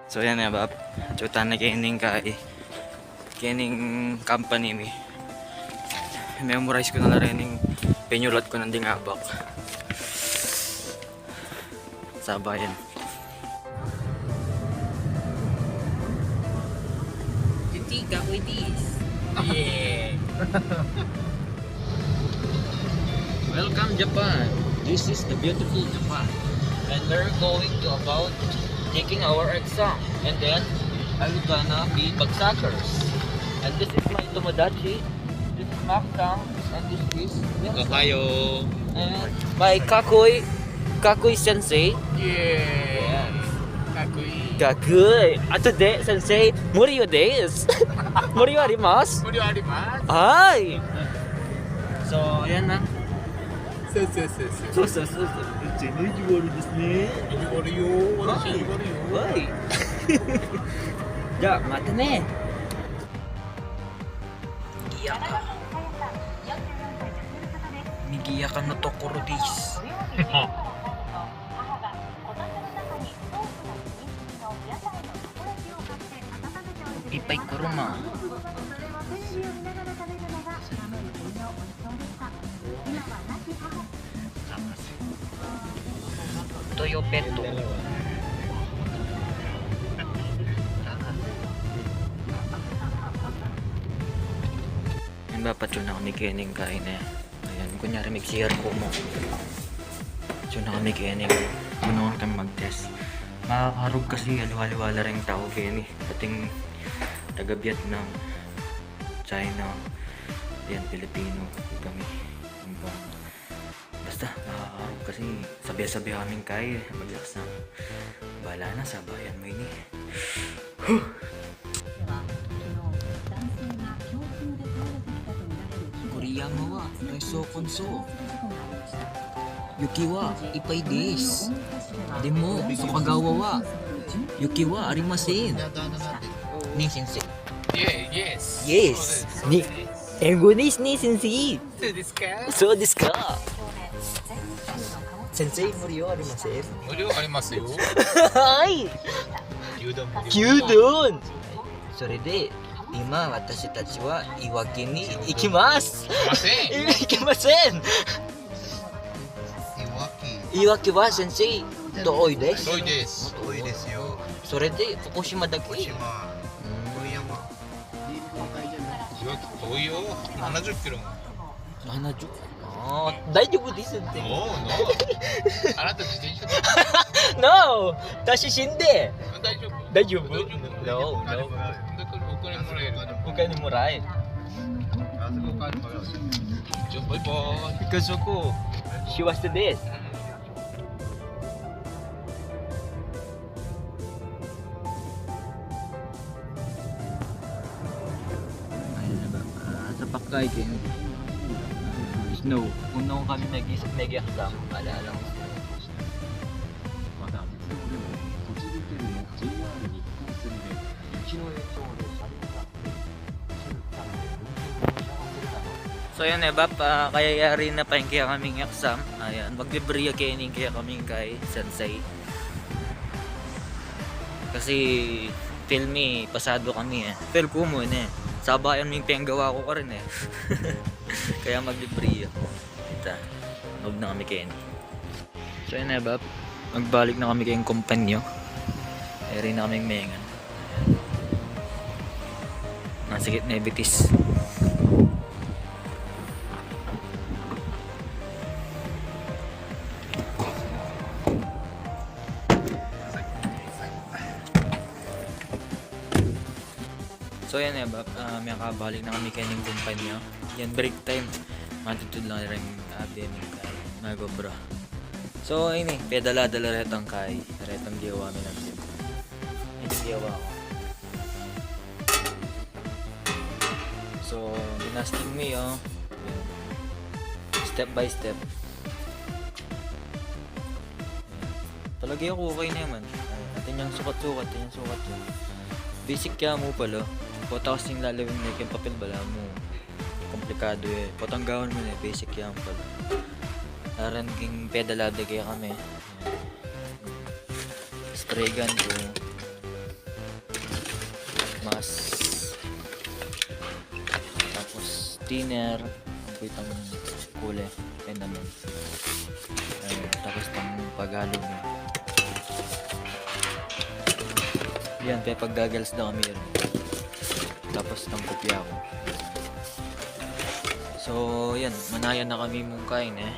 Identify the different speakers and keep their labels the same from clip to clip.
Speaker 1: So yan ya bab. Chuta na kining kay kining company mi. Memorize ko na rin yung pinulat ko ng dingabak. Sabayan.
Speaker 2: Tiga with this.
Speaker 1: Yeah. Welcome Japan. This is the beautiful Japan. And we're going to about taking our exam. And then I'm gonna be bagsackers. And this is my Tomodachi. This is Maksang. And this is
Speaker 3: Ohayo.
Speaker 1: and my Kakui Sensei.
Speaker 3: Yeah. Kakui.
Speaker 1: Kakui. Today Sensei Murio desu. Murio arimasu.
Speaker 3: 無料あります。
Speaker 1: はい。So, ayan na.
Speaker 3: 先生先生。
Speaker 1: そうそうそうそう。全然意地悪ですね。
Speaker 3: 意地悪よ。私意地悪よ。
Speaker 1: はい。じゃあ、またね。賑やかなところです。いっぱい車。トヨペット。Yan ba, patyo na kami kining kain eh. Ayan, kunyari may CR ko mo. Patyo na kami kining. Ano kami mag-test. Makakarog kasi aliwala rin tao kini. Pating taga Vietnam, China, yan Pilipino kami. Diba? Basta makakarog kasi sabi-sabi kaming kaya mag-exam. Bahala na sa bayan mo ini. Huh! 栗山は体操コンソ雪はいっぱいですでも外側は雪はありませんね先生
Speaker 3: Yeah, yes.
Speaker 1: Yes に英語ですね先生
Speaker 3: そうですか。
Speaker 1: そうですか先生無料ありません
Speaker 3: 無料ありますよ。
Speaker 1: はい
Speaker 3: 牛丼無料。
Speaker 1: 牛丼それで今私たちはいわきに行きます
Speaker 3: すいません。
Speaker 1: 行きませんいわきは先生遠いです
Speaker 3: 遠いです。
Speaker 4: 遠いですよ。
Speaker 1: それで福島だけ
Speaker 4: 福島、郡山。
Speaker 3: いわき遠いよ。70キロも。
Speaker 1: 70ああ大丈夫ですって
Speaker 3: ノーノー。あなた自転車で
Speaker 1: No 私死んで
Speaker 3: 大丈夫。
Speaker 1: 大丈夫
Speaker 3: 大丈夫。
Speaker 1: No
Speaker 3: だ
Speaker 1: No
Speaker 3: からお金もらえる。
Speaker 1: お金もらえ
Speaker 4: あそこからもらう。
Speaker 3: じゃあバイバーイ。
Speaker 1: because こ幸せですayun na ba sa Pakay kayo snow kung naon kami nag-exam alaala ko So yun eh bap, kaya yari na pa yung kaya kaming exam. Ayan, magbibriya kining kaya kaming kay Sensei. Kasi feel me, pasado kami eh. Feel ko muna eh. Sabayan mo yung penggawa ko rin eh. Kaya magbibriya. Ito, huwag na kami kining. So yun eh bap, magbalik na kami kayong kumpanyo. Ayari na kaming mengan. Nasa gitna Betis. So yan eh, may kabalik na kami kanyang kumpanya. Yan, break time. Matutod lang rin din kay nagobra. So ayun eh, pedala-dala retang kay. Retang giyawa mi natin. Ito giyawa ko. So, binasting mo yun. Step by step. Talaga yung okay na yaman. Atin yung sukat-sukat, atin yung sukat yun. Basic kaya mo pala. Tapos yung lalawin na yung papel bala mo. Komplikado eh. Patanggawan mo na eh. Basic yan pala. Naran king pedalada kaya kami. Spray gun ko. Tapos thinner, complete ang kulay. Ayun naman. Ayun, tapos itong paghalo niya. Yan, kaya pag goggles na kami yun. Tapos itong kopya ko. So, yan, manayan na kami mong kain eh.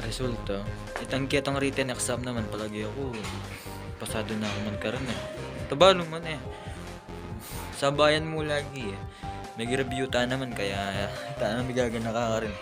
Speaker 1: Resulta, itangki atong written exam naman palagi ako. Pasado na ako man karon eh. Tabalo man eh. Sabayan mo lagi eh. May review ta naman kaya ta na migagana ka rin.